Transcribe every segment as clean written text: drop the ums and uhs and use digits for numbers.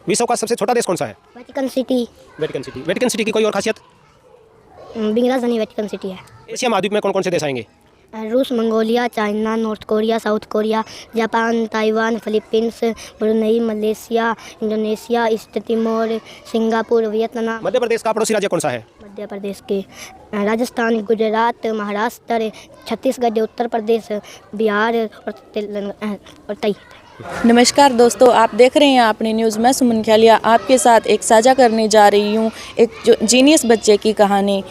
विश्व का सबसे छोटा देश कौन सा है? Vatican city. Vatican city. Vatican city की कोई और खासियत? बिग राजधानी वेटिकन सिटी है। एशिया महाद्वीप में कौन कौन से देश आएंगे? रूस, Mongolia, China, North Korea, South Korea, Japan, Taiwan, Philippines, Brunei, Malaysia, Indonesia, East Timor, Singapore, Vietnam. Madhya Pradesh का पड़ोसी राज्य कौन सा है? मध्य प्रदेश के राजस्थान, गुजरात, महाराष्ट्र, छत्तीसगढ़, उत्तर प्रदेश, बिहार और तई। नमस्कार दोस्तों, आप देख रहे हैं अपनी न्यूज़। मैं सुमन ख्यालिया आपके साथ एक साझा करने जा रही हूँ एक जीनियस बच्चे की कहानी।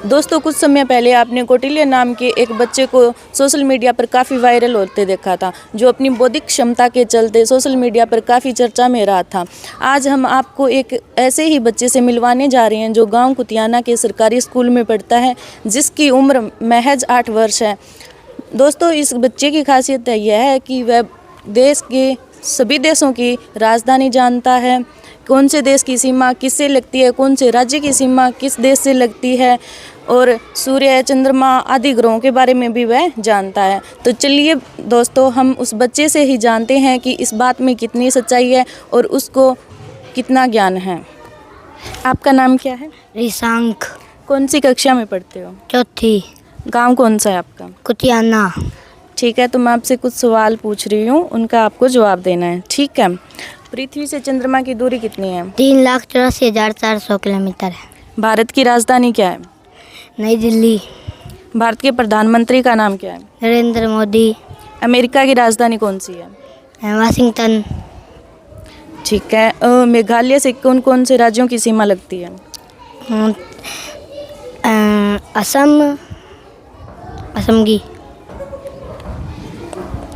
दोस्तों, कुछ समय पहले आपने कौटिल्य नाम के एक बच्चे को सोशल मीडिया पर काफ़ी वायरल होते देखा था, जो अपनी बौद्धिक क्षमता के चलते सोशल मीडिया पर काफ़ी चर्चा में रहा था। आज हम आपको एक ऐसे ही बच्चे से मिलवाने जा रहे हैं जो गांव कुतियाना के सरकारी स्कूल में पढ़ता है, जिसकी उम्र महज 8 वर्ष है। दोस्तों, इस बच्चे की खासियत यह है कि वह देश के सभी देशों की राजधानी जानता है, कौन से देश की सीमा किससे लगती है, कौन से राज्य की सीमा किस देश से लगती है, और सूर्य, चंद्रमा आदि ग्रहों के बारे में भी वह जानता है। तो चलिए दोस्तों, हम उस बच्चे से ही जानते हैं कि इस बात में कितनी सच्चाई है और उसको कितना ज्ञान है। आपका नाम क्या है? रिशांक। कौन सी कक्षा में पढ़ते हो? चौथी। गांव कौन सा है आपका? कुतियाना। ठीक है, तो मैं आपसे कुछ सवाल पूछ रही हूँ, उनका आपको जवाब देना है, ठीक है? पृथ्वी से चंद्रमा की दूरी कितनी है? 3,84,400 किलोमीटर है। भारत की राजधानी क्या है? नई दिल्ली। भारत के प्रधानमंत्री का नाम क्या है? नरेंद्र मोदी। अमेरिका की राजधानी कौन सी है? वाशिंगटन। ठीक है। मेघालय से कौन कौन से राज्यों की सीमा लगती है? असम की।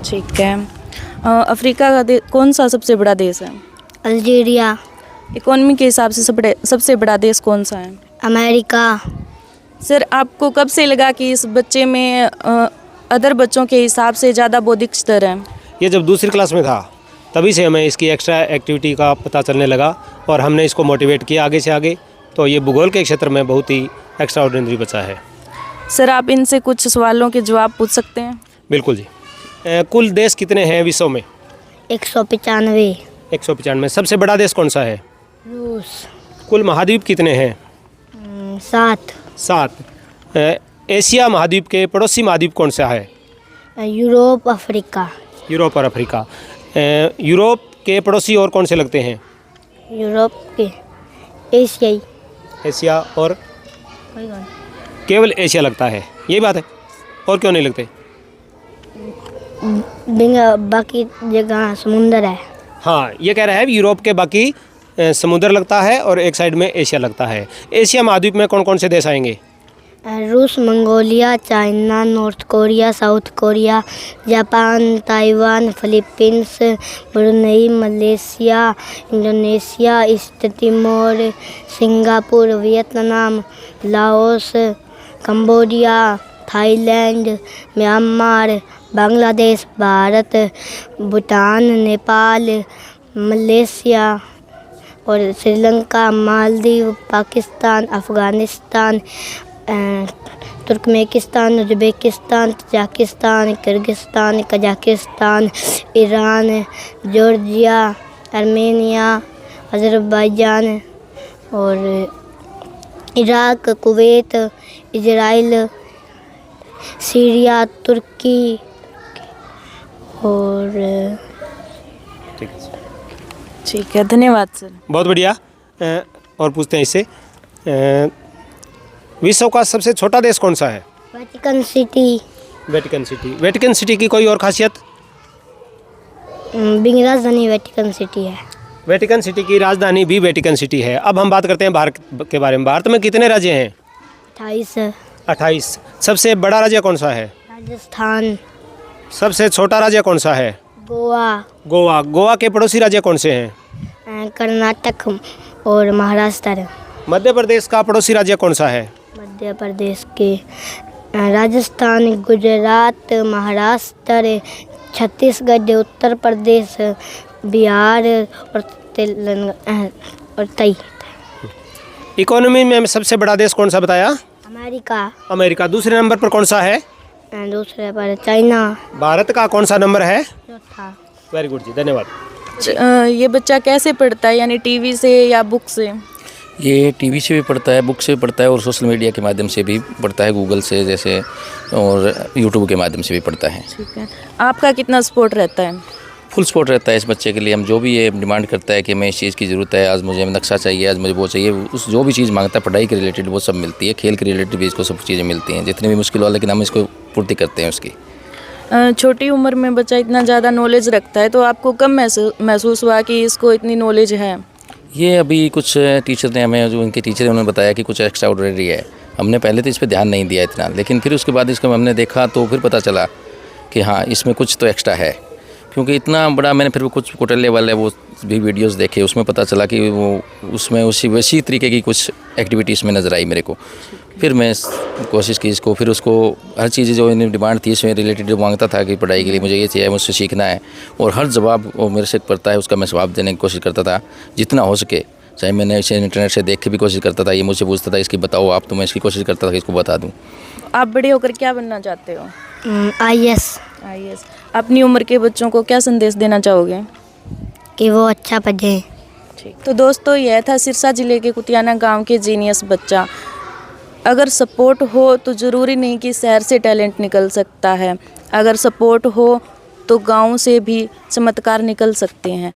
ठीक है। अफ्रीका का कौन सा सबसे बड़ा देश है? अल्जीरिया। इकोनॉमी के हिसाब से सबसे बड़ा देश कौन सा है? अमेरिका। सर, आपको कब से लगा कि इस बच्चे में अदर बच्चों के हिसाब से ज़्यादा बौद्धिक स्तर है? ये जब दूसरी क्लास में था तभी से हमें इसकी एक्स्ट्रा एक्टिविटी का पता चलने लगा और हमने इसको मोटिवेट किया आगे से आगे। तो ये भूगोल के क्षेत्र में बहुत ही एक्स्ट्रा ऑर्डिनरी बच्चा है। सर, आप इनसे कुछ सवालों के जवाब पूछ सकते हैं? बिल्कुल जी। कुल देश कितने हैं विश्व में? 195। 195। सबसे बड़ा देश कौन सा है? रूस। कुल महाद्वीप कितने हैं? 7। 7। एशिया महाद्वीप के पड़ोसी महाद्वीप कौन सा है? Europe, Africa. यूरोप और अफ्रीका। यूरोप के पड़ोसी और कौन से लगते हैं? यूरोप के एशियाई। एशिया और केवल एशिया लगता है, यही बात है, और क्यों नहीं लगते? बाकी जगह समुंदर है। हाँ, ये कह रहा है यूरोप के बाकी समुद्र लगता है और एक साइड में एशिया लगता है। एशिया महाद्वीप में कौन कौन से देश आएंगे? रूस, Mongolia, China, North Korea, South Korea, Japan, Taiwan, Philippines, Brunei, Malaysia, Indonesia, East Timor, Singapore, Vietnam, Laos, Cambodia, Thailand, Myanmar, Bangladesh, Bharat, Bhutan, Nepal, Malaysia और Sri Lanka, Maldives, Pakistan, Afghanistan, Turkmenistan, Uzbekistan, Tajikistan, Kyrgyzstan, Kazakhstan, Iran, Georgia, Armenia, Azerbaijan और इराक, कुवैत, इजराइल, सीरिया, तुर्की और ठीक है, धन्यवाद sir. बहुत बढ़िया। और पूछते हैं इससे, विश्व का सबसे छोटा देश कौन सा है? Vatican city. Vatican city. Vatican city की कोई और खासियत? बिग राजधानी वेटिकन सिटी है। वेटिकन सिटी की राजधानी भी वेटिकन सिटी है। अब हम बात करते हैं भारत के बारे में। भारत में कितने राज्य हैं? 28। 28। सबसे बड़ा राज्य कौन सा है? राजस्थान। सबसे छोटा राज्य कौन सा है? गोवा। गोवा। गोवा के पड़ोसी राज्य कौन से हैं? कर्नाटक और महाराष्ट्र। मध्य प्रदेश का पड़ोसी राज्य कौन सा है? मध्य प्रदेश के राजस्थान, गुजरात, महाराष्ट्र, छत्तीसगढ़, उत्तर प्रदेश, बिहार और और तई। इकोनॉमी में सबसे बड़ा देश कौन सा बताया? अमेरिका। अमेरिका। दूसरे नंबर पर कौन सा है? दूसरे पर चाइना। भारत का कौन सा नंबर है? चौथा। वेरी गुड जी, धन्यवाद। ये बच्चा कैसे पढ़ता है, यानी टीवी से या बुक से? ये टीवी से भी पढ़ता है, बुक से भी पढ़ता है और सोशल मीडिया के माध्यम से भी पढ़ता है, गूगल से जैसे, और यूट्यूब के माध्यम से भी पढ़ता है। ठीक है, आपका कितना सपोर्ट रहता है? फुल सपोर्ट रहता है इस बच्चे के लिए। हम जो भी ये डिमांड करता है कि हमें इस चीज़ की ज़रूरत है, आज मुझे नक्शा चाहिए, आज मुझे वो चाहिए, उस जो भी चीज़ मांगता है पढ़ाई के रिलेटेड वो सब मिलती है, खेल के रिलेटेड भी इसको सब चीज़ें मिलती हैं, जितनी भी मुश्किल हो, लेकिन हम इसको पूर्ति करते हैं उसकी। छोटी उम्र में बच्चा इतना ज़्यादा नॉलेज रखता है, तो आपको कब महसूस हुआ कि इसको इतनी नॉलेज है? ये अभी कुछ टीचर ने हमें, जो इनके टीचर हैं उन्होंने बताया कि कुछ एक्स्ट्रा ऑर्डिनरी है। हमने पहले तो इस पर ध्यान नहीं दिया इतना, लेकिन फिर उसके बाद इसको हमने देखा तो फिर पता चला कि हाँ इसमें कुछ तो एक्स्ट्रा है, क्योंकि इतना बड़ा मैंने फिर कुछ कोटले वाले वो भी वीडियोस देखे, उसमें पता चला कि वो उसमें वैसी तरीके की कुछ एक्टिविटीज़ में नज़र आई मेरे को। फिर मैं कोशिश की इसको, फिर उसको हर चीज़ जो इन्हें डिमांड थी इसमें रिलेटेड जो मांगता था कि पढ़ाई के लिए मुझे ये चाहिए, मुझसे सीखना है, और हर जवाब वो मेरे से पढ़ता है उसका मैं जवाब देने की कोशिश करता था जितना हो सके। चाहे मैंने इसे इंटरनेट से देख के भी कोशिश करता था, ये मुझसे पूछता था इसकी बताओ आप, तो मैं इसकी कोशिश करता था कि इसको बता दूँ। आप बड़े होकर क्या बनना चाहते हो? IAS। IAS। अपनी उम्र के बच्चों को क्या संदेश देना चाहोगे? कि वो अच्छा पढ़े। ठीक, तो दोस्तों यह था सिरसा जिले के कुतियाना गांव के जीनियस बच्चा। अगर सपोर्ट हो तो ज़रूरी नहीं कि शहर से टैलेंट निकल सकता है, अगर सपोर्ट हो तो गांव से भी चमत्कार निकल सकते हैं।